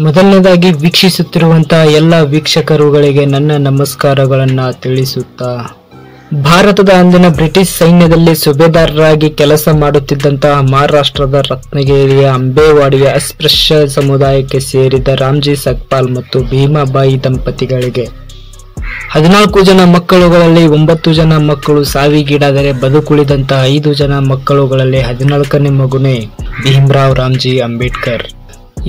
ಮೊದಲನೇದಾಗಿ ವೀಕ್ಷಿಸುತ್ತಿರುವಂತಹ ಎಲ್ಲ ವೀಕ್ಷಕರುಗಳಿಗೆ ನನ್ನ ನಮಸ್ಕಾರಗಳನ್ನು ತಿಳಿಸುತ್ತಾ, ಭಾರತದ ಅಂದಿನ ಬ್ರಿಟಿಷ್ ಸೈನ್ಯದಲ್ಲಿ ಸುಬೇದಾರರಾಗಿ ಕೆಲಸ ಮಾಡುತ್ತಿದ್ದಂತಹ ಮಹಾರಾಷ್ಟ್ರದ ರತ್ನಗಿರಿಯ ಅಂಬೇವಾಡಿಯ ಅಸ್ಪೃಶ್ಯ ಸಮುದಾಯಕ್ಕೆ ಸೇರಿದ ರಾಮ್ಜಿ ಸಕ್ಪಾಲ್ ಮತ್ತು ಭೀಮಾಬಾಯಿ ದಂಪತಿಗಳಿಗೆ 14 ಜನ ಮಕ್ಕಳುಗಳಲ್ಲಿ 9 ಜನ ಮಕ್ಕಳು ಸಾವಿಗೀಡಾದರೆ ಬದುಕುಳಿದಂತಹ 5 ಜನ ಮಕ್ಕಳುಗಳಲ್ಲಿ 14ನೇ ಮಗುನೇ ಭೀಮರಾವ್ ರಾಮ್ಜಿ ಅಂಬೇಡ್ಕರ್.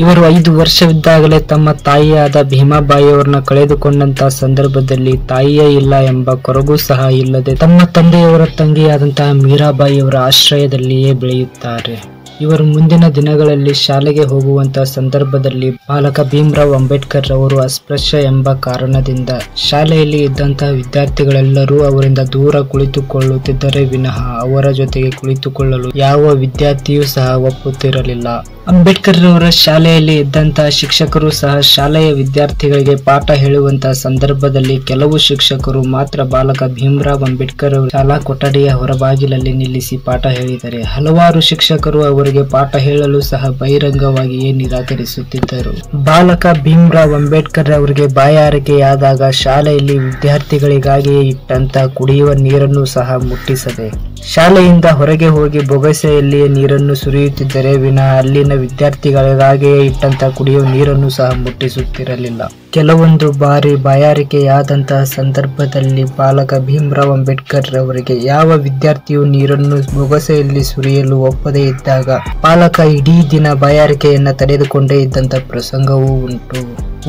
ಇವರು 5 ವರ್ಷವಿದ್ದಾಗಲೇ ತಮ್ಮ ತಾಯಿಯಾದ ಭೀಮಾಬಾಯಿಯವರನ್ನ ಕಳೆದುಕೊಂಡಂತಹ ಸಂದರ್ಭದಲ್ಲಿ ತಾಯಿಯೇ ಇಲ್ಲ ಎಂಬ ಕೊರಗೂ ಸಹ ಇಲ್ಲದೆ ತಮ್ಮ ತಂದೆಯವರ ತಂಗಿಯಾದಂತಹ ಮೀರಾಬಾಯಿಯವರ ಆಶ್ರಯದಲ್ಲಿಯೇ ಬೆಳೆಯುತ್ತಾರೆ. ಇವರು ಮುಂದಿನ ದಿನಗಳಲ್ಲಿ ಶಾಲೆಗೆ ಹೋಗುವಂತಹ ಸಂದರ್ಭದಲ್ಲಿ ಬಾಲಕ ಭೀಮರಾವ್ ಅಂಬೇಡ್ಕರ್ ಅವರು ಅಸ್ಪೃಶ್ಯ ಎಂಬ ಕಾರಣದಿಂದ ಶಾಲೆಯಲ್ಲಿ ಇದ್ದಂತಹ ವಿದ್ಯಾರ್ಥಿಗಳೆಲ್ಲರೂ ಅವರಿಂದ ದೂರ ಕುಳಿತುಕೊಳ್ಳುತ್ತಿದ್ದರೆ ವಿನಃ ಅವರ ಜೊತೆಗೆ ಕುಳಿತುಕೊಳ್ಳಲು ಯಾವ ವಿದ್ಯಾರ್ಥಿಯೂ ಸಹ ಒಪ್ಪುತ್ತಿರಲಿಲ್ಲ. ಅಂಬೇಡ್ಕರ್ ಅವರ ಶಾಲೆಯಲ್ಲಿ ಇದ್ದಂತಹ ಶಿಕ್ಷಕರು ಸಹ ಶಾಲೆಯ ವಿದ್ಯಾರ್ಥಿಗಳಿಗೆ ಪಾಠ ಹೇಳುವಂತಹ ಸಂದರ್ಭದಲ್ಲಿ ಕೆಲವು ಶಿಕ್ಷಕರು ಮಾತ್ರ ಬಾಲಕ ಭೀಮರಾವ್ ಅಂಬೇಡ್ಕರ್ ಅವರು ಶಾಲಾ ಕೊಠಡಿಯ ಹೊರಬಾಗಿಲಲ್ಲಿ ನಿಲ್ಲಿಸಿ ಪಾಠ ಹೇಳಿದರೆ, ಹಲವಾರು ಶಿಕ್ಷಕರು ಅವರಿಗೆ ಪಾಠ ಹೇಳಲು ಸಹ ಬಹಿರಂಗವಾಗಿಯೇ ನಿರಾಕರಿಸುತ್ತಿದ್ದರು. ಬಾಲಕ ಭೀಮರಾವ್ ಅಂಬೇಡ್ಕರ್ ಅವರಿಗೆ ಬಾಯಾರಿಕೆಯಾದಾಗ ಶಾಲೆಯಲ್ಲಿ ವಿದ್ಯಾರ್ಥಿಗಳಿಗಾಗಿಯೇ ಇಟ್ಟಂತಹ ಕುಡಿಯುವ ನೀರನ್ನು ಸಹ ಮುಟ್ಟಿಸದೆ ಶಾಲೆಯಿಂದ ಹೊರಗೆ ಹೋಗಿ ಬೊಗಸೆಯಲ್ಲಿಯೇ ನೀರನ್ನು ಸುರಿಯುತ್ತಿದ್ದರೆ ವಿನಃ ಅಲ್ಲಿನ ವಿದ್ಯಾರ್ಥಿಗಳಿಗಾಗಿಯೇ ಇಟ್ಟಂತಹ ಕುಡಿಯುವ ನೀರನ್ನು ಸಹ ಮುಟ್ಟಿಸುತ್ತಿರಲಿಲ್ಲ. ಕೆಲವೊಂದು ಬಾರಿ ಬಾಯಾರಿಕೆಯಾದಂತಹ ಸಂದರ್ಭದಲ್ಲಿ ಬಾಲಕ ಭೀಮರಾವ್ ಅಂಬೇಡ್ಕರ್ ಅವರಿಗೆ ಯಾವ ವಿದ್ಯಾರ್ಥಿಯು ನೀರನ್ನು ಬೊಗಸೆಯಲ್ಲಿ ಸುರಿಯಲು ಒಪ್ಪದೇ ಇದ್ದಾಗ ಬಾಲಕ ಇಡೀ ದಿನ ಬಾಯಾರಿಕೆಯನ್ನ ತಡೆದುಕೊಂಡೇ ಇದ್ದಂತ ಪ್ರಸಂಗವೂ ಉಂಟು.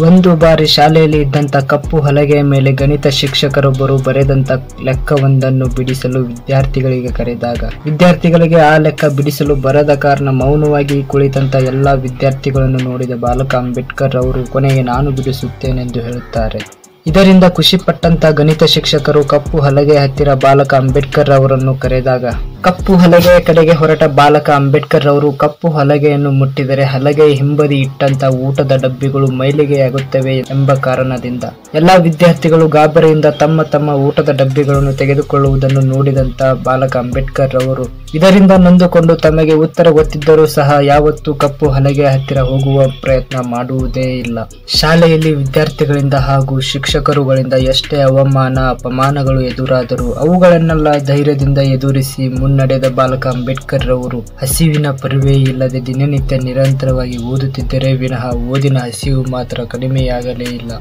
ಒಂದು ಬಾರಿ ಶಾಲೆಯಲ್ಲಿ ಇದ್ದಂತ ಕಪ್ಪು ಹಲಗೆಯ ಮೇಲೆ ಗಣಿತ ಶಿಕ್ಷಕರೊಬ್ಬರು ಬರೆದಂತ ಲೆಕ್ಕವೊಂದನ್ನು ಬಿಡಿಸಲು ವಿದ್ಯಾರ್ಥಿಗಳಿಗೆ ಕರೆದಾಗ ವಿದ್ಯಾರ್ಥಿಗಳಿಗೆ ಆ ಲೆಕ್ಕ ಬಿಡಿಸಲು ಬರದ ಕಾರಣ ಮೌನವಾಗಿ ಕುಳಿತಂತ ಎಲ್ಲಾ ವಿದ್ಯಾರ್ಥಿಗಳನ್ನು ನೋಡಿದ ಬಾಲಕ ಅಂಬೇಡ್ಕರ್ ಅವರು ಕೊನೆಗೆ ನಾನು ಬಿಡಿಸುತ್ತೇನೆಂದು ಹೇಳುತ್ತಾರೆ. ಇದರಿಂದ ಖುಷಿ ಪಟ್ಟಂತ ಗಣಿತ ಶಿಕ್ಷಕರು ಕಪ್ಪು ಹಲಗೆಯ ಹತ್ತಿರ ಬಾಲಕ ಅಂಬೇಡ್ಕರ್ ಅವರನ್ನು ಕರೆದಾಗ ಕಪ್ಪು ಹಲಗೆಯ ಕಡೆಗೆ ಹೊರಟ ಬಾಲಕ ಅಂಬೇಡ್ಕರ್ ಅವರು ಕಪ್ಪು ಹಲಗೆಯನ್ನು ಮುಟ್ಟಿದರೆ ಹಲಗೆಯ ಹಿಂಬದಿ ಇಟ್ಟಂತ ಊಟದ ಡಬ್ಬಿಗಳು ಮೈಲಿಗೆಯಾಗುತ್ತವೆ ಎಂಬ ಕಾರಣದಿಂದ ಎಲ್ಲಾ ವಿದ್ಯಾರ್ಥಿಗಳು ಗಾಬರಿಯಿಂದ ತಮ್ಮ ತಮ್ಮ ಊಟದ ಡಬ್ಬಿಗಳನ್ನು ತೆಗೆದುಕೊಳ್ಳುವುದನ್ನು ನೋಡಿದಂತ ಬಾಲಕ ಅಂಬೇಡ್ಕರ್ ಅವರು ಇದರಿಂದ ನೊಂದುಕೊಂಡು ತಮಗೆ ಉತ್ತರ ಗೊತ್ತಿದ್ದರೂ ಸಹ ಯಾವತ್ತೂ ಕಪ್ಪು ಹಲಗೆಯ ಹತ್ತಿರ ಹೋಗುವ ಪ್ರಯತ್ನ ಮಾಡುವುದೇ ಇಲ್ಲ. ಶಾಲೆಯಲ್ಲಿ ವಿದ್ಯಾರ್ಥಿಗಳಿಂದ ಹಾಗೂ ಶಿಕ್ಷಕರುಗಳಿಂದ ಎಷ್ಟೇ ಅವಮಾನ ಅಪಮಾನಗಳು ಎದುರಾದರೂ ಅವುಗಳನ್ನೆಲ್ಲ ಧೈರ್ಯದಿಂದ ಎದುರಿಸಿ ಮುನ್ನಡೆದ ಬಾಲಕ ಅಂಬೇಡ್ಕರ್ ಅವರು ಹಸಿವಿನ ಪರಿವೇ ಇಲ್ಲದೆ ದಿನನಿತ್ಯ ನಿರಂತರವಾಗಿ ಓದುತ್ತಿದ್ದರೆ ವಿನಃ ಓದಿನ ಹಸಿವು ಮಾತ್ರ ಕಡಿಮೆಯಾಗಲೇ ಇಲ್ಲ.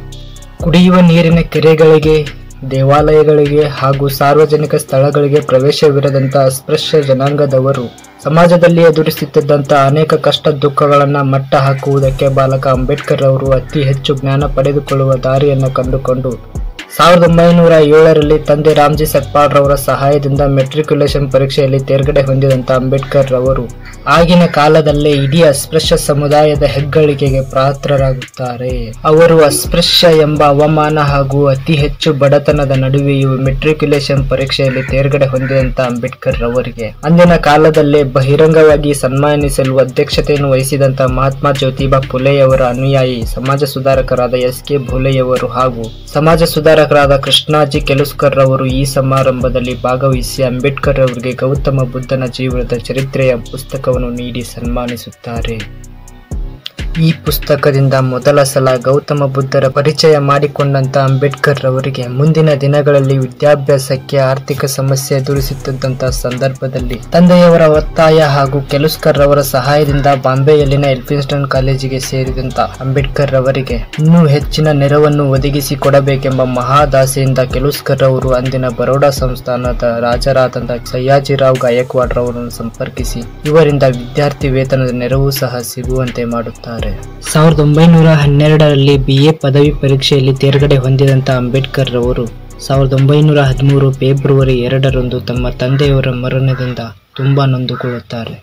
ಕುಡಿಯುವ ನೀರಿನ ಕೆರೆಗಳಿಗೆ, ದೇವಾಲಯಗಳಿಗೆ ಹಾಗೂ ಸಾರ್ವಜನಿಕ ಸ್ಥಳಗಳಿಗೆ ಪ್ರವೇಶವಿರದಂತಹ ಅಸ್ಪೃಶ್ಯ ಜನಾಂಗದವರು ಸಮಾಜದಲ್ಲಿ ಎದುರಿಸುತ್ತಿದ್ದಂತಹ ಅನೇಕ ಕಷ್ಟ ದುಃಖಗಳನ್ನ ಮಟ್ಟ ಹಾಕುವುದಕ್ಕೆ ಬಾಲಕ ಅಂಬೇಡ್ಕರ್ ಅವರು ಅತಿ ಹೆಚ್ಚು ಜ್ಞಾನ ಪಡೆದುಕೊಳ್ಳುವ ದಾರಿಯನ್ನು ಕಂಡುಕೊಂಡು 1907ರಲ್ಲಿ ತಂದೆ ರಾಮ್ಜಿ ಸಕ್ಪಾಲ್ ರವರ ಸಹಾಯದಿಂದ ಮೆಟ್ರಿಕ್ಯುಲೇಷನ್ ಪರೀಕ್ಷೆಯಲ್ಲಿ ತೇರ್ಗಡೆ ಹೊಂದಿದಂತ ಅಂಬೇಡ್ಕರ್ ಅವರು ಆಗಿನ ಕಾಲದಲ್ಲೇ ಇಡೀ ಅಸ್ಪೃಶ್ಯ ಸಮುದಾಯದ ಹೆಗ್ಗಳಿಕೆಗೆ ಪಾತ್ರರಾಗುತ್ತಾರೆ. ಅವರು ಅಸ್ಪೃಶ್ಯ ಎಂಬ ಅವಮಾನ ಹಾಗೂ ಅತಿ ಹೆಚ್ಚು ಬಡತನದ ನಡುವೆಯೂ ಮೆಟ್ರಿಕ್ಯುಲೇಷನ್ ಪರೀಕ್ಷೆಯಲ್ಲಿ ತೇರ್ಗಡೆ ಹೊಂದಿದಂತ ಅಂಬೇಡ್ಕರ್ ಅವರಿಗೆ ಅಂದಿನ ಕಾಲದಲ್ಲೇ ಬಹಿರಂಗವಾಗಿ ಸನ್ಮಾನಿಸಲು ಅಧ್ಯಕ್ಷತೆಯನ್ನು ವಹಿಸಿದಂತ ಮಹಾತ್ಮ ಜ್ಯೋತಿಬಾ ಫುಲೆಯವರ ಅನುಯಾಯಿ ಸಮಾಜ ಸುಧಾರಕರಾದ ಎಸ್.ಕೆ. ಭೋಲೆಯವರು ಹಾಗೂ ಸಮಾಜ ಸುಧಾರಕರಾದ ಕೃಷ್ಣಾಜಿ ಕೆಲುಸ್ಕರ್ ಅವರು ಈ ಸಮಾರಂಭದಲ್ಲಿ ಭಾಗವಹಿಸಿ ಅಂಬೇಡ್ಕರ್ ಅವರಿಗೆ ಗೌತಮ ಬುದ್ಧನ ಜೀವನದ ಚರಿತ್ರೆಯ ಪುಸ್ತಕವನ್ನು ನೀಡಿ ಸನ್ಮಾನಿಸುತ್ತಾರೆ. ಈ ಪುಸ್ತಕದಿಂದ ಮೊದಲ ಸಲ ಗೌತಮ ಬುದ್ಧರ ಪರಿಚಯ ಮಾಡಿಕೊಂಡಂತ ಅಂಬೇಡ್ಕರ್ ಅವರಿಗೆ ಮುಂದಿನ ದಿನಗಳಲ್ಲಿ ವಿದ್ಯಾಭ್ಯಾಸಕ್ಕೆ ಆರ್ಥಿಕ ಸಮಸ್ಯೆ ಎದುರಿಸುತ್ತಿದ್ದಂತಹ ಸಂದರ್ಭದಲ್ಲಿ ತಂದೆಯವರ ಒತ್ತಾಯ ಹಾಗೂ ಕೆಲುಸ್ಕರ್ ಅವರ ಸಹಾಯದಿಂದ ಬಾಂಬೆಯಲ್ಲಿನ ಎಲ್ಫಿನ್ಸ್ಟನ್ ಕಾಲೇಜಿಗೆ ಸೇರಿದಂತ ಅಂಬೇಡ್ಕರ್ ಅವರಿಗೆ ಇನ್ನೂ ಹೆಚ್ಚಿನ ನೆರವನ್ನು ಒದಗಿಸಿ ಕೊಡಬೇಕೆಂಬ ಮಹಾದಾಸೆಯಿಂದ ಕೆಲುಸ್ಕರ್ ಅವರು ಅಂದಿನ ಬರೋಡಾ ಸಂಸ್ಥಾನದ ರಾಜರಾದಂತಹ ಸಯ್ಯಾಜಿರಾವ್ ಗಾಯಕ್ವಾಡ್ ರವರನ್ನು ಸಂಪರ್ಕಿಸಿ ಇವರಿಂದ ವಿದ್ಯಾರ್ಥಿ ವೇತನದ ನೆರವು ಸಹ ಸಿಗುವಂತೆ ಮಾಡುತ್ತಾರೆ. 1912ರಲ್ಲಿ BA ಪದವಿ ಪರೀಕ್ಷೆಯಲ್ಲಿ ತೇರ್ಗಡೆ ಹೊಂದಿದಂತ ಅಂಬೇಡ್ಕರ್ ಅವರು 1913 ಫೆಬ್ರವರಿ 2ರಂದು ತಮ್ಮ ತಂದೆಯವರ ಮರಣದಿಂದ ತುಂಬಾ ನೊಂದುಕೊಳ್ಳುತ್ತಾರೆ.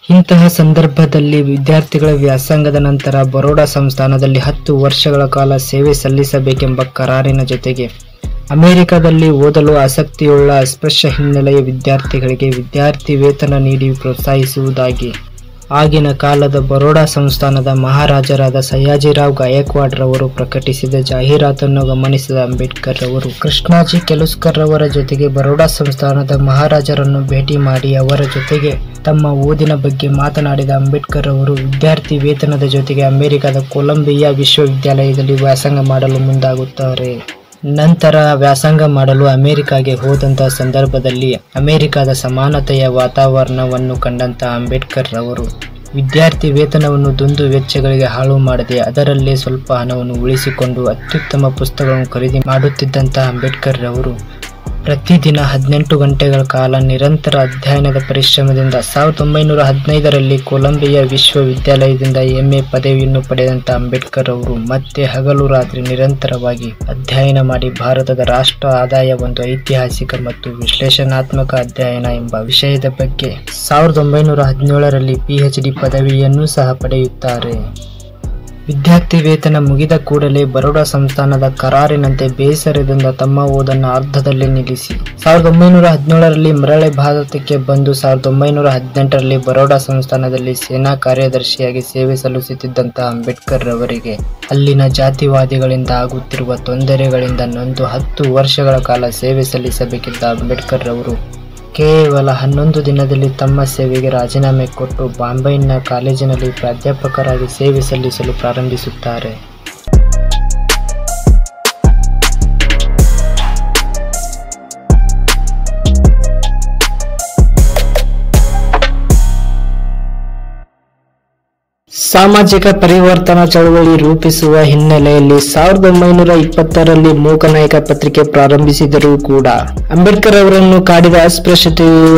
ಇಂತಹ ಸಂದರ್ಭದಲ್ಲಿ ವಿದ್ಯಾರ್ಥಿಗಳ ವ್ಯಾಸಂಗದ ನಂತರ ಬರೋಡಾ ಸಂಸ್ಥಾನದಲ್ಲಿ 10 ವರ್ಷಗಳ ಕಾಲ ಸೇವೆ ಸಲ್ಲಿಸಬೇಕೆಂಬ ಕರಾರಿನ ಜೊತೆಗೆ ಅಮೆರಿಕದಲ್ಲಿ ಓದಲು ಆಸಕ್ತಿಯುಳ್ಳ ಅಸ್ಪೃಶ್ಯ ಹಿನ್ನೆಲೆಯ ವಿದ್ಯಾರ್ಥಿಗಳಿಗೆ ವಿದ್ಯಾರ್ಥಿ ವೇತನ ನೀಡಿ ಪ್ರೋತ್ಸಾಹಿಸುವುದಾಗಿ ಆಗಿನ ಕಾಲದ ಬರೋಡಾ ಸಂಸ್ಥಾನದ ಮಹಾರಾಜರಾದ ಸಯ್ಯಾಜಿರಾವ್ ಗಾಯಕ್ವಾಡ್ ರವರು ಪ್ರಕಟಿಸಿದ ಜಾಹೀರಾತನ್ನು ಗಮನಿಸಿದ ಅಂಬೇಡ್ಕರ್ ರವರು ಕೃಷ್ಣಾಜಿ ಕೆಲುಸ್ಕರ್ ರವರ ಜೊತೆಗೆ ಬರೋಡಾ ಸಂಸ್ಥಾನದ ಮಹಾರಾಜರನ್ನು ಭೇಟಿ ಮಾಡಿ ಅವರ ಜೊತೆಗೆ ತಮ್ಮ ಓದಿನ ಬಗ್ಗೆ ಮಾತನಾಡಿದ ಅಂಬೇಡ್ಕರ್ ಅವರು ವಿದ್ಯಾರ್ಥಿ ವೇತನದ ಜೊತೆಗೆ ಅಮೆರಿಕದ ಕೊಲಂಬಿಯಾ ವಿಶ್ವವಿದ್ಯಾಲಯದಲ್ಲಿ ವ್ಯಾಸಂಗ ಮಾಡಲು ಮುಂದಾಗುತ್ತಾರೆ. ನಂತರ ವ್ಯಾಸಂಗ ಮಾಡಲು ಅಮೆರಿಕಾಗೆ ಹೋದಂತಹ ಸಂದರ್ಭದಲ್ಲಿ ಅಮೆರಿಕದ ಸಮಾನತೆಯ ವಾತಾವರಣವನ್ನು ಕಂಡಂತ ಅಂಬೇಡ್ಕರ್ ರವರು ವಿದ್ಯಾರ್ಥಿ ವೇತನವನ್ನು ದುಂದು ವೆಚ್ಚಗಳಿಗೆ ಹಾಳು ಮಾಡದೆ ಅದರಲ್ಲೇ ಸ್ವಲ್ಪ ಹಣವನ್ನು ಉಳಿಸಿಕೊಂಡು ಅತ್ಯುತ್ತಮ ಪುಸ್ತಕಗಳನ್ನು ಖರೀದಿ ಮಾಡುತ್ತಿದ್ದಂತಹ ಅಂಬೇಡ್ಕರ್ ರವರು ಪ್ರತಿದಿನ 18 ಗಂಟೆಗಳ ಕಾಲ ನಿರಂತರ ಅಧ್ಯಯನದ ಪರಿಶ್ರಮದಿಂದ 1915ರಲ್ಲಿ ಕೊಲಂಬಿಯಾ ವಿಶ್ವವಿದ್ಯಾಲಯದಿಂದ MA ಪದವಿಯನ್ನು ಪಡೆದಂತ ಅಂಬೇಡ್ಕರ್ ಅವರು ಮತ್ತೆ ಹಗಲು ರಾತ್ರಿ ನಿರಂತರವಾಗಿ ಅಧ್ಯಯನ ಮಾಡಿ ಭಾರತದ ರಾಷ್ಟ್ರ ಆದಾಯ ಒಂದು ಐತಿಹಾಸಿಕ ಮತ್ತು ವಿಶ್ಲೇಷಣಾತ್ಮಕ ಅಧ್ಯಯನ ಎಂಬ ವಿಷಯದ ಬಗ್ಗೆ 1917ರಲ್ಲಿ PhD ಪದವಿಯನ್ನು ಸಹ ಪಡೆಯುತ್ತಾರೆ. ವಿದ್ಯಾರ್ಥಿ ವೇತನ ಮುಗಿದ ಕೂಡಲೇ ಬರೋಡಾ ಸಂಸ್ಥಾನದ ಕರಾರಿನಂತೆ ಬೇಸರದಿಂದ ತಮ್ಮ ಓದನ್ನು ಅರ್ಧದಲ್ಲೇ ನಿಲ್ಲಿಸಿ 1917ರಲ್ಲಿ ಮರಳಿ ಭಾರತಕ್ಕೆ ಬಂದು 1918ರಲ್ಲಿ ಬರೋಡಾ ಸಂಸ್ಥಾನದಲ್ಲಿ ಸೇನಾ ಕಾರ್ಯದರ್ಶಿಯಾಗಿ ಸೇವೆ ಸಲ್ಲಿಸುತ್ತಿದ್ದಂತಹ ಅಂಬೇಡ್ಕರ್ ರವರಿಗೆ ಅಲ್ಲಿನ ಜಾತಿವಾದಿಗಳಿಂದ ಆಗುತ್ತಿರುವ ತೊಂದರೆಗಳಿಂದ ನೊಂದು 10 ವರ್ಷಗಳ ಕಾಲ ಸೇವೆ ಸಲ್ಲಿಸಬೇಕಿದ್ದ ಅಂಬೇಡ್ಕರ್ ರವರು ಕೇವಲ 11 ದಿನದಲ್ಲಿ ತಮ್ಮ ಸೇವೆಗೆ ರಾಜೀನಾಮೆ ಕೊಟ್ಟು ಬಾಂಬೆನ ಕಾಲೇಜಿನಲ್ಲಿ ಪ್ರಾಧ್ಯಾಪಕರಾಗಿ ಸೇವೆ ಸಲ್ಲಿಸಲು ಪ್ರಾರಂಭಿಸುತ್ತಾರೆ. ಸಾಮಾಜಿಕ ಪರಿವರ್ತನಾ ಚಳವಳಿ ರೂಪಿಸುವ ಹಿನ್ನೆಲೆಯಲ್ಲಿ 1920ರಲ್ಲಿ ಮೂಕನಾಯಕ ಪತ್ರಿಕೆ ಪ್ರಾರಂಭಿಸಿದರೂ ಕೂಡ ಅಂಬೇಡ್ಕರ್ ಅವರನ್ನು ಕಾಡಿದ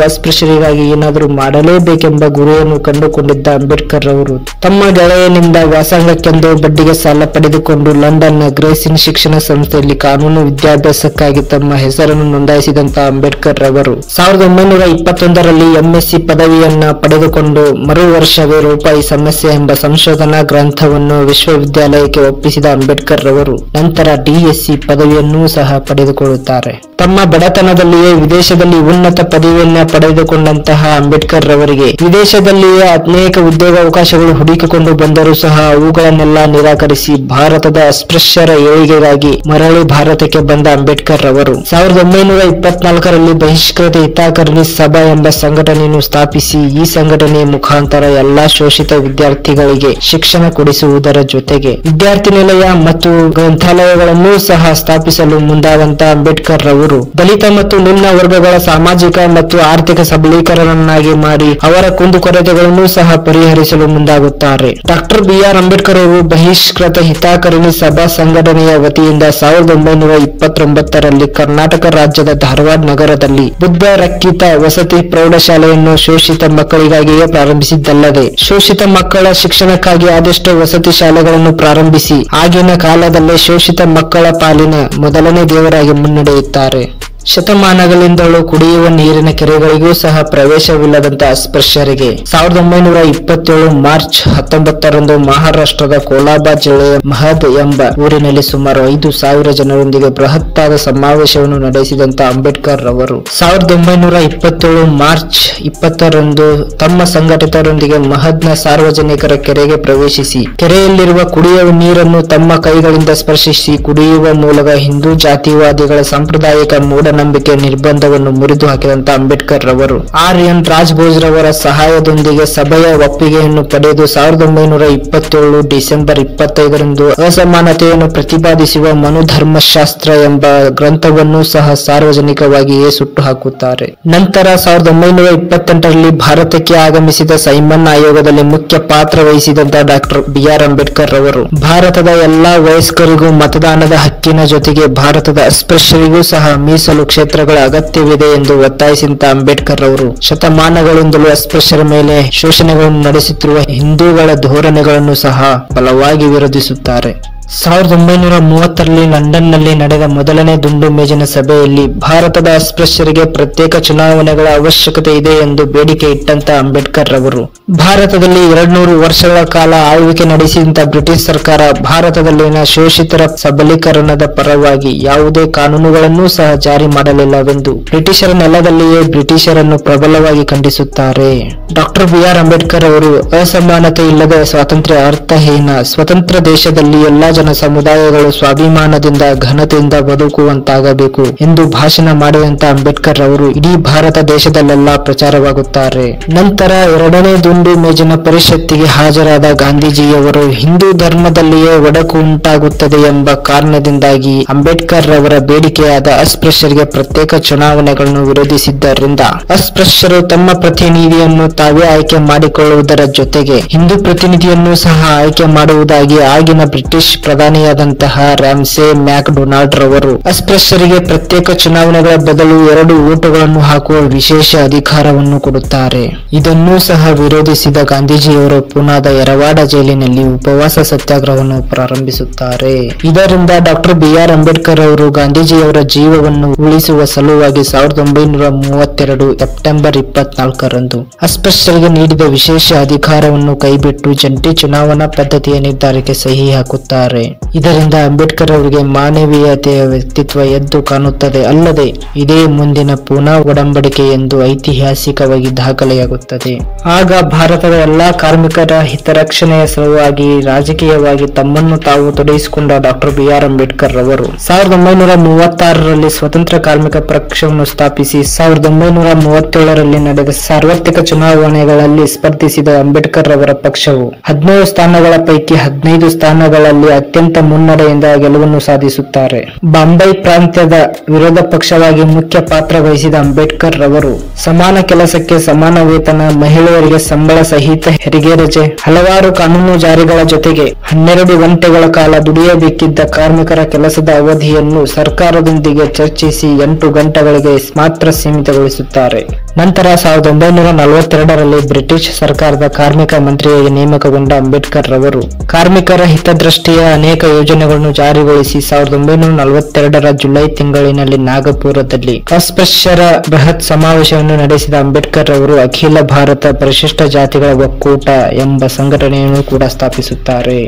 ಅಸ್ಪೃಶ್ಯರಿಗಾಗಿ ಏನಾದರೂ ಮಾಡಲೇಬೇಕೆಂಬ ಗುರಿಯನ್ನು ಕಂಡುಕೊಂಡಿದ್ದ ಅಂಬೇಡ್ಕರ್ ಅವರು ತಮ್ಮ ಗೆಳೆಯನಿಂದ ವ್ಯಾಸಂಗಕ್ಕೆಂದು ಬಡ್ಡಿಗೆ ಸಾಲ ಪಡೆದುಕೊಂಡು ಲಂಡನ್ನ ಗ್ರೇಸಿನ್ ಶಿಕ್ಷಣ ಸಂಸ್ಥೆಯಲ್ಲಿ ಕಾನೂನು ವಿದ್ಯಾಭ್ಯಾಸಕ್ಕಾಗಿ ತಮ್ಮ ಹೆಸರನ್ನು ನೋಂದಾಯಿಸಿದಂತ ಅಂಬೇಡ್ಕರ್ ಅವರು 1921ರಲ್ಲಿ MSc ಪದವಿಯನ್ನ ಪಡೆದುಕೊಂಡು ಮರು ವರ್ಷವೇ ರೂಪಾಯಿ ಸಮಸ್ಯೆ ಎಂಬ ಸಂಶೋಧನಾ ಗ್ರಂಥವನ್ನು ವಿಶ್ವವಿದ್ಯಾಲಯಕ್ಕೆ ಒಪ್ಪಿಸಿದ ಅಂಬೇಡ್ಕರ್ ರವರು ನಂತರ DSc ಪದವಿಯನ್ನೂ ಸಹ ಪಡೆದುಕೊಳ್ಳುತ್ತಾರೆ. ತಮ್ಮ ಬಡತನದಲ್ಲಿಯೇ ವಿದೇಶದಲ್ಲಿ ಉನ್ನತ ಪದವಿಯನ್ನ ಪಡೆದುಕೊಂಡಂತಹ ಅಂಬೇಡ್ಕರ್ ರವರಿಗೆ ವಿದೇಶದಲ್ಲಿಯೇ ಅನೇಕ ಉದ್ಯೋಗಾವಕಾಶಗಳು ಹುಡುಕಿಕೊಂಡು ಬಂದರೂ ಸಹ ಅವುಗಳನ್ನೆಲ್ಲ ನಿರಾಕರಿಸಿ ಭಾರತದ ಅಸ್ಪೃಶ್ಯರ ಏಳಿಗೆಗಾಗಿ ಮರಳಿ ಭಾರತಕ್ಕೆ ಬಂದ ಅಂಬೇಡ್ಕರ್ ರವರು 1924ರಲ್ಲಿ ಬಹಿಷ್ಕೃತ ಹಿತಕಾರಣಿ ಸಭಾ ಎಂಬ ಸಂಘಟನೆಯನ್ನು ಸ್ಥಾಪಿಸಿ ಈ ಸಂಘಟನೆಯ ಮುಖಾಂತರ ಎಲ್ಲಾ ಶೋಷಿತ ವಿದ್ಯಾರ್ಥಿಗಳಿಗೆ ಶಿಕ್ಷಣ ಕೊಡಿಸುವುದರ ಜೊತೆಗೆ ವಿದ್ಯಾರ್ಥಿ ನಿಲಯ ಮತ್ತು ಗ್ರಂಥಾಲಯಗಳನ್ನು ಸಹ ಸ್ಥಾಪಿಸಲು ಮುಂದಾದಂತ ಅಂಬೇಡ್ಕರ್ ರವರು ದಲಿತ ಮತ್ತು ನಿಮ್ನ ವರ್ಗಗಳ ಸಾಮಾಜಿಕ ಮತ್ತು ಆರ್ಥಿಕ ಸಬಲೀಕರಣವನ್ನಾಗಿ ಮಾಡಿ ಅವರ ಕುಂದುಕೊರತೆಗಳನ್ನು ಸಹ ಪರಿಹರಿಸಲು ಮುಂದಾಗುತ್ತಾರೆ. ಡಾಕ್ಟರ್ BR ಅಂಬೇಡ್ಕರ್ ಅವರು ಬಹಿಷ್ಕೃತ ಹಿತಕಾರಣಿ ಸಭಾ ಸಂಘಟನೆಯ ವತಿಯಿಂದ 1929ರಲ್ಲಿ ಕರ್ನಾಟಕ ರಾಜ್ಯದ ಧಾರವಾಡ ನಗರದಲ್ಲಿ ಬುದ್ಧ ರಕ್ಷಿತ ವಸತಿ ಪ್ರೌಢಶಾಲೆಯನ್ನು ಶೋಷಿತ ಮಕ್ಕಳಿಗಾಗಿಯೇ ಪ್ರಾರಂಭಿಸಿದ್ದಲ್ಲದೆ ಶೋಷಿತ ಮಕ್ಕಳ ಶಿಕ್ಷಣಕ್ಕಾಗಿ ಆದಷ್ಟು ವಸತಿ ಶಾಲೆಗಳನ್ನು ಪ್ರಾರಂಭಿಸಿ ಆಗಿನ ಕಾಲದಲ್ಲೇ ಶೋಷಿತ ಮಕ್ಕಳ ಪಾಲಿನ ಮೊದಲನೇ ದೇವರಾಗಿ ಮುನ್ನಡೆಯುತ್ತಾರೆ. ಶತಮಾನಗಳಿಂದಲೂ ಕುಡಿಯುವ ನೀರಿನ ಕೆರೆಗಳಿಗೂ ಸಹ ಪ್ರವೇಶವಿಲ್ಲದಂತ ಅಸ್ಪೃಶ್ಯರಿಗೆ 1927 ಮಾರ್ಚ್ 19ರಂದು ಮಹಾರಾಷ್ಟ್ರದ ಕೋಲಾಬಾದ್ ಜಿಲ್ಲೆಯ ಮಹದ್ ಎಂಬ ಊರಿನಲ್ಲಿ ಸುಮಾರು 5,000 ಜನರೊಂದಿಗೆ ಬೃಹತ್ತಾದ ಸಮಾವೇಶವನ್ನು ನಡೆಸಿದಂತ ಅಂಬೇಡ್ಕರ್ ರವರು 1927 ಮಾರ್ಚ್ 20ರಂದು ತಮ್ಮ ಸಂಘಟಿತರೊಂದಿಗೆ ಮಹದ್ನ ಸಾರ್ವಜನಿಕರ ಕೆರೆಗೆ ಪ್ರವೇಶಿಸಿ ಕೆರೆಯಲ್ಲಿರುವ ಕುಡಿಯುವ ನೀರನ್ನು ತಮ್ಮ ಕೈಗಳಿಂದ ಸ್ಪರ್ಶಿಸಿ ಕುಡಿಯುವ ಮೂಲಕ ಹಿಂದೂ ಜಾತಿವಾದಿಗಳ ಸಾಂಪ್ರದಾಯಿಕ ಮೂಢನಂಬಿಕೆ ನಿರ್ಬಂಧವನ್ನು ಮುರಿದು ಹಾಕಿದಂತ ಅಂಬೇಡ್ಕರ್ ರವರು RN ರಾಜ್ಭೋಜ್ ರವರ ಸಹಾಯದೊಂದಿಗೆ ಸಭೆಯ ಒಪ್ಪಿಗೆಯನ್ನು ಪಡೆದು 1927 ಡಿಸೆಂಬರ್ 25ರಂದು ಅಸಮಾನತೆಯನ್ನು ಪ್ರತಿಪಾದಿಸುವ ಮನುಧರ್ಮಶಾಸ್ತ್ರ ಎಂಬ ಗ್ರಂಥವನ್ನು ಸಹ ಸಾರ್ವಜನಿಕವಾಗಿಯೇ ಸುಟ್ಟು ಹಾಕುತ್ತಾರೆ. ನಂತರ 1928ರಲ್ಲಿ ಭಾರತಕ್ಕೆ ಆಗಮಿಸಿದ ಸೈಮನ್ ಆಯೋಗದಲ್ಲಿ ಮುಖ್ಯ ಪಾತ್ರ ವಹಿಸಿದಂತ ಡಾಕ್ಟರ್ BR ಅಂಬೇಡ್ಕರ್ ರವರು ಭಾರತದ ಎಲ್ಲಾ ವಯಸ್ಕರಿಗೂ ಮತದಾನದ ಹಕ್ಕಿನ ಜೊತೆಗೆ ಭಾರತದ ಅಸ್ಪೃಶ್ಯರಿಗೂ ಸಹ ಮೀಸಲು ಕ್ಷೇತ್ರಗಳ ಅಗತ್ಯವಿದೆ ಎಂದು ಒತ್ತಾಯಿಸಿದಂತ ಅಂಬೇಡ್ಕರ್ ಅವರು ಶತಮಾನಗಳಿಂದಲೂ ಅಸ್ಪೃಶ್ಯರ ಮೇಲೆ ಶೋಷಣೆಗಳನ್ನು ನಡೆಸುತ್ತಿರುವ ಹಿಂದೂಗಳ ಧೋರಣೆಗಳನ್ನು ಸಹ ಬಲವಾಗಿ ವಿರೋಧಿಸುತ್ತಾರೆ. 1930ರಲ್ಲಿ ಲಂಡನ್ನಲ್ಲಿ ನಡೆದ ಮೊದಲನೇ ದುಂಡು ಮೇಜಿನ ಸಭೆಯಲ್ಲಿ ಭಾರತದ ಅಸ್ಪೃಶ್ಯರಿಗೆ ಪ್ರತ್ಯೇಕ ಚುನಾವಣೆಗಳ ಅವಶ್ಯಕತೆ ಇದೆ ಎಂದು ಬೇಡಿಕೆ ಇಟ್ಟಂತ ಅಂಬೇಡ್ಕರ್ ರವರು ಭಾರತದಲ್ಲಿ 200 ವರ್ಷಗಳ ಕಾಲ ಆಳ್ವಿಕೆ ನಡೆಸಿದಂತ ಬ್ರಿಟಿಷ್ ಸರ್ಕಾರ ಭಾರತದಲ್ಲಿನ ಶೋಷಿತರ ಸಬಲೀಕರಣದ ಪರವಾಗಿ ಯಾವುದೇ ಕಾನೂನುಗಳನ್ನೂ ಸಹ ಜಾರಿ ಮಾಡಲಿಲ್ಲವೆಂದು ಬ್ರಿಟಿಷರ ನೆಲದಲ್ಲಿಯೇ ಬ್ರಿಟಿಷರನ್ನು ಪ್ರಬಲವಾಗಿ ಖಂಡಿಸುತ್ತಾರೆ. Doctor B R. ಅಂಬೇಡ್ಕರ್ ಅವರು ಅಸಮಾನತೆ ಇಲ್ಲದ ಸ್ವಾತಂತ್ರ್ಯ ಅರ್ಥಹೀನ ಸ್ವತಂತ್ರ ದೇಶದಲ್ಲಿ ಎಲ್ಲಾ ಜನ ಸಮುದಾಯಗಳು ಸ್ವಾಭಿಮಾನದಿಂದ ಘನತೆಯಿಂದ ಬದುಕುವಂತಾಗಬೇಕು ಎಂದು ಭಾಷಣ ಮಾಡಿದಂತ ಅಂಬೇಡ್ಕರ್ ಅವರು ಇಡೀ ಭಾರತ ದೇಶದಲ್ಲೆಲ್ಲ ಪ್ರಚಾರವಾಗುತ್ತಾರೆ. ನಂತರ ಎರಡನೇ ದುಂಡು ಮೇಜಿನ ಪರಿಷತ್ತಿಗೆ ಹಾಜರಾದ ಗಾಂಧೀಜಿಯವರು ಹಿಂದೂ ಧರ್ಮದಲ್ಲಿಯೇ ಒಡಕು ಉಂಟಾಗುತ್ತದೆ ಎಂಬ ಕಾರಣದಿಂದಾಗಿ ಅಂಬೇಡ್ಕರ್ ರವರ ಬೇಡಿಕೆಯಾದ ಅಸ್ಪೃಶ್ಯರಿಗೆ ಪ್ರತ್ಯೇಕ ಚುನಾವಣೆಗಳನ್ನು ವಿರೋಧಿಸಿದ್ದರಿಂದ ಅಸ್ಪೃಶ್ಯರು ತಮ್ಮ ಪ್ರತಿನಿಧಿಯನ್ನು ತಾವೇ ಆಯ್ಕೆ ಮಾಡಿಕೊಳ್ಳುವುದರ ಜೊತೆಗೆ ಹಿಂದೂ ಪ್ರತಿನಿಧಿಯನ್ನು ಸಹ ಆಯ್ಕೆ ಮಾಡುವುದಾಗಿ ಆಗಿನ ಬ್ರಿಟಿಷ್ ಪ್ರಧಾನಿಯಾದಂತಹ ರಾಮ್ಸೆ ಮ್ಯಾಕ್ ಡೊನಾಲ್ಡ್ ರವರು ಅಸ್ಪೃಶ್ಯರಿಗೆ ಪ್ರತ್ಯೇಕ ಚುನಾವಣೆಗಳ ಬದಲು 2 ಓಟುಗಳನ್ನು ಹಾಕುವ ವಿಶೇಷ ಅಧಿಕಾರವನ್ನು ಕೊಡುತ್ತಾರೆ. ಇದನ್ನೂ ಸಹ ವಿರೋಧಿಸಿದ ಗಾಂಧೀಜಿಯವರು ಪೂನಾದ ಯರವಾಡ ಜೈಲಿನಲ್ಲಿ ಉಪವಾಸ ಸತ್ಯಾಗ್ರಹವನ್ನು ಪ್ರಾರಂಭಿಸುತ್ತಾರೆ. ಇದರಿಂದ ಡಾಕ್ಟರ್ ಬಿ.ಆರ್. ಅಂಬೇಡ್ಕರ್ ಅವರು ಗಾಂಧೀಜಿಯವರ ಜೀವವನ್ನು ಉಳಿಸುವ ಸಲುವಾಗಿ 1932 ಸೆಪ್ಟೆಂಬರ್ 24ರಂದು ಅಸ್ಪೃಶ್ಯರಿಗೆ ನೀಡಿದ ವಿಶೇಷ ಅಧಿಕಾರವನ್ನು ಕೈಬಿಟ್ಟು ಜಂಟಿ ಚುನಾವಣಾ ಪದ್ಧತಿಯ ನಿರ್ಧಾರಕ್ಕೆ ಸಹಿ ಹಾಕುತ್ತಾರೆ. ಇದರಿಂದ ಅಂಬೇಡ್ಕರ್ ಅವರಿಗೆ ಮಾನವೀಯತೆಯ ವ್ಯಕ್ತಿತ್ವ ಎದ್ದು ಕಾಣುತ್ತದೆ. ಅಲ್ಲದೆ ಇದೇ ಮುಂದಿನ ಪೂನಾ ಒಡಂಬಡಿಕೆ ಎಂದು ಐತಿಹಾಸಿಕವಾಗಿ ದಾಖಲೆಯಾಗುತ್ತದೆ. ಆಗ ಭಾರತದ ಎಲ್ಲಾ ಕಾರ್ಮಿಕರ ಹಿತರಕ್ಷಣೆಯ ಸಲುವಾಗಿ ರಾಜಕೀಯವಾಗಿ ತಮ್ಮನ್ನು ತಾವು ತೊಡಗಿಸಿಕೊಂಡ ಡಾಕ್ಟರ್ ಬಿ.ಆರ್. ಅಂಬೇಡ್ಕರ್ ರವರು 1936ರಲ್ಲಿ ಸ್ವತಂತ್ರ ಕಾರ್ಮಿಕ ಪಕ್ಷವನ್ನು ಸ್ಥಾಪಿಸಿ 1937ರಲ್ಲಿ ನಡೆದ ಸಾರ್ವತ್ರಿಕ ಚುನಾವಣೆಗಳಲ್ಲಿ ಸ್ಪರ್ಧಿಸಿದ ಅಂಬೇಡ್ಕರ್ ರವರ ಪಕ್ಷವು 17 ಸ್ಥಾನಗಳ ಪೈಕಿ 15 ಸ್ಥಾನಗಳಲ್ಲಿ ಅತ್ಯಂತ ಮುನ್ನಡೆಯಿಂದ ಗೆಲುವನ್ನು ಸಾಧಿಸುತ್ತಾರೆ. ಬಾಂಬೈ ಪ್ರಾಂತ್ಯದ ವಿರೋಧ ಪಕ್ಷವಾಗಿ ಮುಖ್ಯ ಪಾತ್ರ ವಹಿಸಿದ ಅಂಬೇಡ್ಕರ್ ರವರು ಸಮಾನ ಕೆಲಸಕ್ಕೆ ಸಮಾನ ವೇತನ, ಮಹಿಳೆಯರಿಗೆ ಸಂಬಳ ಸಹಿತ ಹೆರಿಗೆ ರಜೆ, ಹಲವಾರು ಕಾನೂನು ಜಾರಿಗಳ ಜೊತೆಗೆ 12 ಗಂಟೆಗಳ ಕಾಲ ದುಡಿಯಬೇಕಿದ್ದ ಕಾರ್ಮಿಕರ ಕೆಲಸದ ಅವಧಿಯನ್ನು ಸರ್ಕಾರದೊಂದಿಗೆ ಚರ್ಚಿಸಿ 8 ಗಂಟೆಗಳಿಗೆ ಮಾತ್ರ ಸೀಮಿತಗೊಳಿಸುತ್ತಾರೆ. ನಂತರ 1942ರಲ್ಲಿ ಬ್ರಿಟಿಷ್ ಸರ್ಕಾರದ ಕಾರ್ಮಿಕ ಮಂತ್ರಿಯಾಗಿ ನೇಮಕಗೊಂಡ ಅಂಬೇಡ್ಕರ್ ರವರು ಕಾರ್ಮಿಕರ ಹಿತದೃಷ್ಟಿಯ ಅನೇಕ ಯೋಜನೆಗಳನ್ನು ಜಾರಿಗೊಳಿಸಿ 1942ರ ಜುಲೈ ತಿಂಗಳಿನಲ್ಲಿ ನಾಗಪುರದಲ್ಲಿ ಅಸ್ಪೃಶ್ಯರ ಬೃಹತ್ ಸಮಾವೇಶವನ್ನು ನಡೆಸಿದ ಅಂಬೇಡ್ಕರ್ ಅವರು ಅಖಿಲ ಭಾರತ ಪರಿಶಿಷ್ಟ ಜಾತಿಗಳ ಒಕ್ಕೂಟ ಎಂಬ ಸಂಘಟನೆಯನ್ನು ಕೂಡ ಸ್ಥಾಪಿಸುತ್ತಾರೆ.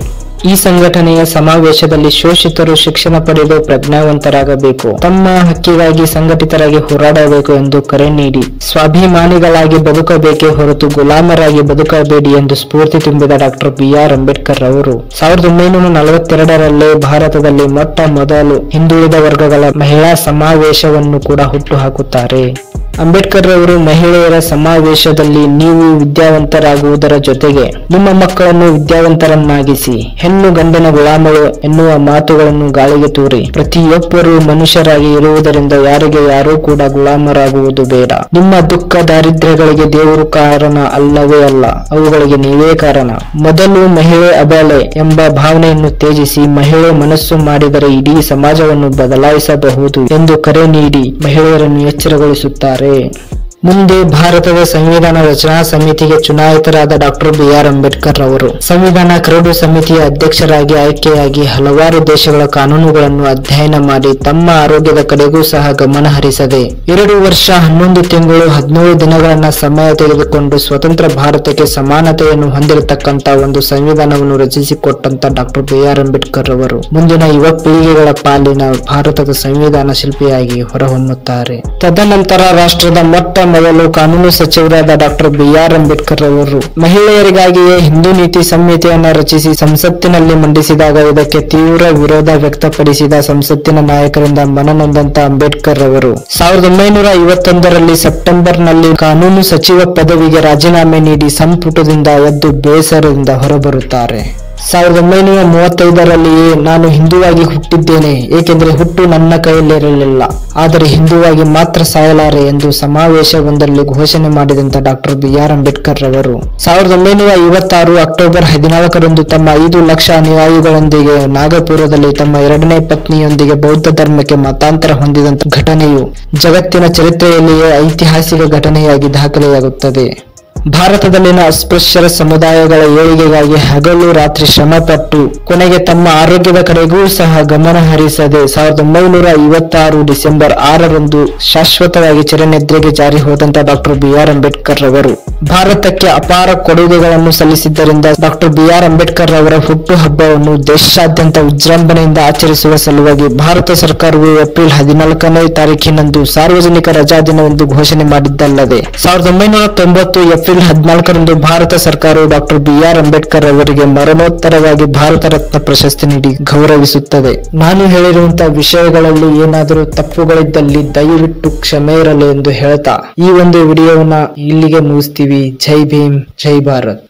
ಈ ಸಂಘಟನೆಯ ಸಮಾವೇಶದಲ್ಲಿ ಶೋಷಿತರು ಶಿಕ್ಷಣ ಪಡೆದು ಪ್ರಜ್ಞಾವಂತರಾಗಬೇಕು, ತಮ್ಮ ಹಕ್ಕಿಗಾಗಿ ಸಂಘಟಿತರಾಗಿ ಹೋರಾಡಬೇಕು ಎಂದು ಕರೆ ನೀಡಿ ಸ್ವಾಭಿಮಾನಿಗಳಾಗಿ ಬದುಕಬೇಕೇ ಹೊರತು ಗುಲಾಮರಾಗಿ ಬದುಕಬೇಡಿ ಎಂದು ಸ್ಫೂರ್ತಿ ತುಂಬಿದ ಡಾಕ್ಟರ್ ಬಿ.ಆರ್. ಅಂಬೇಡ್ಕರ್ ಅವರು 1942ರಲ್ಲೇ ಭಾರತದಲ್ಲಿ ಮೊಟ್ಟ ಮೊದಲು ಹಿಂದುಳಿದ ವರ್ಗಗಳ ಮಹಿಳಾ ಸಮಾವೇಶವನ್ನು ಕೂಡ ಹುಟ್ಟುಹಾಕುತ್ತಾರೆ. ಅಂಬೇಡ್ಕರ್ ಅವರು ಮಹಿಳೆಯರ ಸಮಾವೇಶದಲ್ಲಿ ನೀವು ವಿದ್ಯಾವಂತರಾಗುವುದರ ಜೊತೆಗೆ ನಿಮ್ಮ ಮಕ್ಕಳನ್ನು ವಿದ್ಯಾವಂತರನ್ನಾಗಿಸಿ, ಹೆಣ್ಣು ಗಂಡನ ಗುಲಾಮಗಳು ಎನ್ನುವ ಮಾತುಗಳನ್ನು ಗಾಳಿಗೆ ತೂರಿ ಪ್ರತಿಯೊಬ್ಬರೂ ಮನುಷ್ಯರಾಗಿ ಇರುವುದರಿಂದ ಯಾರಿಗೆ ಯಾರೂ ಕೂಡ ಗುಲಾಮರಾಗುವುದು ಬೇಡ. ನಿಮ್ಮ ದುಃಖ ದಾರಿದ್ರ್ಯಗಳಿಗೆ ದೇವರು ಕಾರಣ ಅಲ್ಲವೇ ಅಲ್ಲ, ಅವುಗಳಿಗೆ ನೀವೇ ಕಾರಣ. ಮೊದಲು ಮಹಿಳೆ ಅಬಲೆ ಎಂಬ ಭಾವನೆಯನ್ನು ತ್ಯಜಿಸಿ ಮಹಿಳೆ ಮನಸ್ಸು ಮಾಡಿದರೆ ಇಡೀ ಸಮಾಜವನ್ನು ಬದಲಾಯಿಸಬಹುದು ಎಂದು ಕರೆ ನೀಡಿ ಮಹಿಳೆಯರನ್ನು ಎಚ್ಚರಗೊಳಿಸುತ್ತಾರೆ. ಮುಂದೆ ಭಾರತದ ಸಂವಿಧಾನ ರಚನಾ ಸಮಿತಿಗೆ ಚುನಾಯಿತರಾದ ಡಾಕ್ಟರ್ ಬಿ.ಆರ್. ಅಂಬೇಡ್ಕರ್ ಅವರು ಸಂವಿಧಾನ ಕರಡು ಸಮಿತಿಯ ಅಧ್ಯಕ್ಷರಾಗಿ ಆಯ್ಕೆಯಾಗಿ ಹಲವಾರು ದೇಶಗಳ ಕಾನೂನುಗಳನ್ನು ಅಧ್ಯಯನ ಮಾಡಿ ತಮ್ಮ ಆರೋಗ್ಯದ ಕಡೆಗೂ ಸಹ ಗಮನ ಹರಿಸದೆ 2 ವರ್ಷ 11 ತಿಂಗಳು 17 ದಿನಗಳನ್ನ ಸಮಯ ತೆಗೆದುಕೊಂಡು ಸ್ವತಂತ್ರ ಭಾರತಕ್ಕೆ ಸಮಾನತೆಯನ್ನು ಹೊಂದಿರತಕ್ಕಂತ ಒಂದು ಸಂವಿಧಾನವನ್ನು ರಚಿಸಿಕೊಟ್ಟಂತ ಡಾಕ್ಟರ್ ಬಿ.ಆರ್. ಅಂಬೇಡ್ಕರ್ ಅವರು ಮುಂದಿನ ಯುವ ಪೀಳಿಗೆಗಳ ಪಾಲಿನ ಭಾರತದ ಸಂವಿಧಾನ ಶಿಲ್ಪಿಯಾಗಿ ಹೊರಹೊಮ್ಮುತ್ತಾರೆ. ತದನಂತರ ರಾಷ್ಟ್ರದ ಮೊಟ್ಟ ಮೊದಲು ಕಾನೂನು ಸಚಿವರಾದ ಡಾಕ್ಟರ್ ಬಿ.ಆರ್. ಅಂಬೇಡ್ಕರ್ ಅವರು ಮಹಿಳೆಯರಿಗಾಗಿಯೇ ಹಿಂದೂ ನೀತಿ ಸಂಹಿತೆಯನ್ನು ರಚಿಸಿ ಸಂಸತ್ತಿನಲ್ಲಿ ಮಂಡಿಸಿದಾಗ ಇದಕ್ಕೆ ತೀವ್ರ ವಿರೋಧ ವ್ಯಕ್ತಪಡಿಸಿದ ಸಂಸತ್ತಿನ ನಾಯಕರಿಂದ ಮನನೊಂದಂತ ಅಂಬೇಡ್ಕರ್ ಅವರು 1951ರಲ್ಲಿ ಸೆಪ್ಟೆಂಬರ್ನಲ್ಲಿ ಕಾನೂನು ಸಚಿವ ಪದವಿಗೆ ರಾಜೀನಾಮೆ ನೀಡಿ ಸಂಪುಟದಿಂದ ಎದ್ದು ಬೇಸರದಿಂದ ಹೊರಬರುತ್ತಾರೆ. 1935ರಲ್ಲಿಯೇ ನಾನು ಹಿಂದುವಾಗಿ ಹುಟ್ಟಿದ್ದೇನೆ, ಏಕೆಂದರೆ ಹುಟ್ಟು ನನ್ನ ಕೈಯಲ್ಲಿರಲಿಲ್ಲ, ಆದರೆ ಹಿಂದುವಾಗಿ ಮಾತ್ರ ಸಾಯಲಾರೆ ಎಂದು ಸಮಾವೇಶವೊಂದರಲ್ಲಿ ಘೋಷಣೆ ಮಾಡಿದಂತ ಡಾಕ್ಟರ್ ಬಿ.ಆರ್. ಅಂಬೇಡ್ಕರ್ ರವರು 1956 ಅಕ್ಟೋಬರ್ 14ರಂದು ತಮ್ಮ 5 ಲಕ್ಷ ಅನುಯಾಯಿಗಳೊಂದಿಗೆ ನಾಗಪುರದಲ್ಲಿ ತಮ್ಮ 2ನೇ ಪತ್ನಿಯೊಂದಿಗೆ ಬೌದ್ಧ ಧರ್ಮಕ್ಕೆ ಮತಾಂತರ ಹೊಂದಿದಂತ ಘಟನೆಯು ಜಗತ್ತಿನ ಚರಿತ್ರೆಯಲ್ಲಿಯೇ ಐತಿಹಾಸಿಕ ಘಟನೆಯಾಗಿ ದಾಖಲೆಯಾಗುತ್ತದೆ. ಭಾರತದಲ್ಲಿನ ಅಸ್ಪೃಶ್ಯರ ಸಮುದಾಯಗಳ ಏಳಿಗೆಗಾಗಿ ಹಗಲು ರಾತ್ರಿ ಶ್ರಮಪಟ್ಟು ಕೊನೆಗೆ ತಮ್ಮ ಆರೋಗ್ಯದ ಕಡೆಗೂ ಸಹ ಗಮನ ಹರಿಸದೆ 1956 ಡಿಸೆಂಬರ್ 6ರಂದು ಶಾಶ್ವತವಾಗಿ ಚಿರನಿದ್ರೆಗೆ ಜಾರಿ ಹೋದಂತ ಡಾಕ್ಟರ್ ಬಿ.ಆರ್. ಅಂಬೇಡ್ಕರ್ ರವರು ಭಾರತಕ್ಕೆ ಅಪಾರ ಕೊಡುಗೆಗಳನ್ನು ಸಲ್ಲಿಸಿದ್ದರಿಂದ ಡಾಕ್ಟರ್ ಬಿ.ಆರ್. ಅಂಬೇಡ್ಕರ್ ಅವರ ಹುಟ್ಟು ಹಬ್ಬವನ್ನು ದೇಶಾದ್ಯಂತ ವಿಜೃಂಭಣೆಯಿಂದ ಆಚರಿಸುವ ಸಲುವಾಗಿ ಭಾರತ ಸರ್ಕಾರವು ಏಪ್ರಿಲ್ 14ನೇ ತಾರೀಖಿನಂದು ಸಾರ್ವಜನಿಕ ರಜಾ ದಿನವೆಂದು ಘೋಷಣೆ ಮಾಡಿದ್ದಲ್ಲದೆ 1990 ಏಪ್ರಿಲ್ 14ರಂದು ಭಾರತ ಸರ್ಕಾರವು ಡಾಕ್ಟರ್ ಬಿ.ಆರ್. ಅಂಬೇಡ್ಕರ್ ಅವರಿಗೆ ಮರಣೋತ್ತರವಾಗಿ ಭಾರತ ರತ್ನ ಪ್ರಶಸ್ತಿ ನೀಡಿ ಗೌರವಿಸುತ್ತದೆ. ನಾನು ಹೇಳಿರುವಂತಹ ವಿಷಯಗಳಲ್ಲಿ ಏನಾದರೂ ತಪ್ಪುಗಳಿದ್ದಲ್ಲಿ ದಯವಿಟ್ಟು ಕ್ಷಮೆ ಇರಲಿ ಎಂದು ಹೇಳ್ತಾ ಈ ಒಂದು ವಿಡಿಯೋವನ್ನ ಇಲ್ಲಿಗೆ ಮುಗಿಸ್ತೀವಿ. ಜೈ ಭೀಮ್, ಜೈ ಭಾರತ್.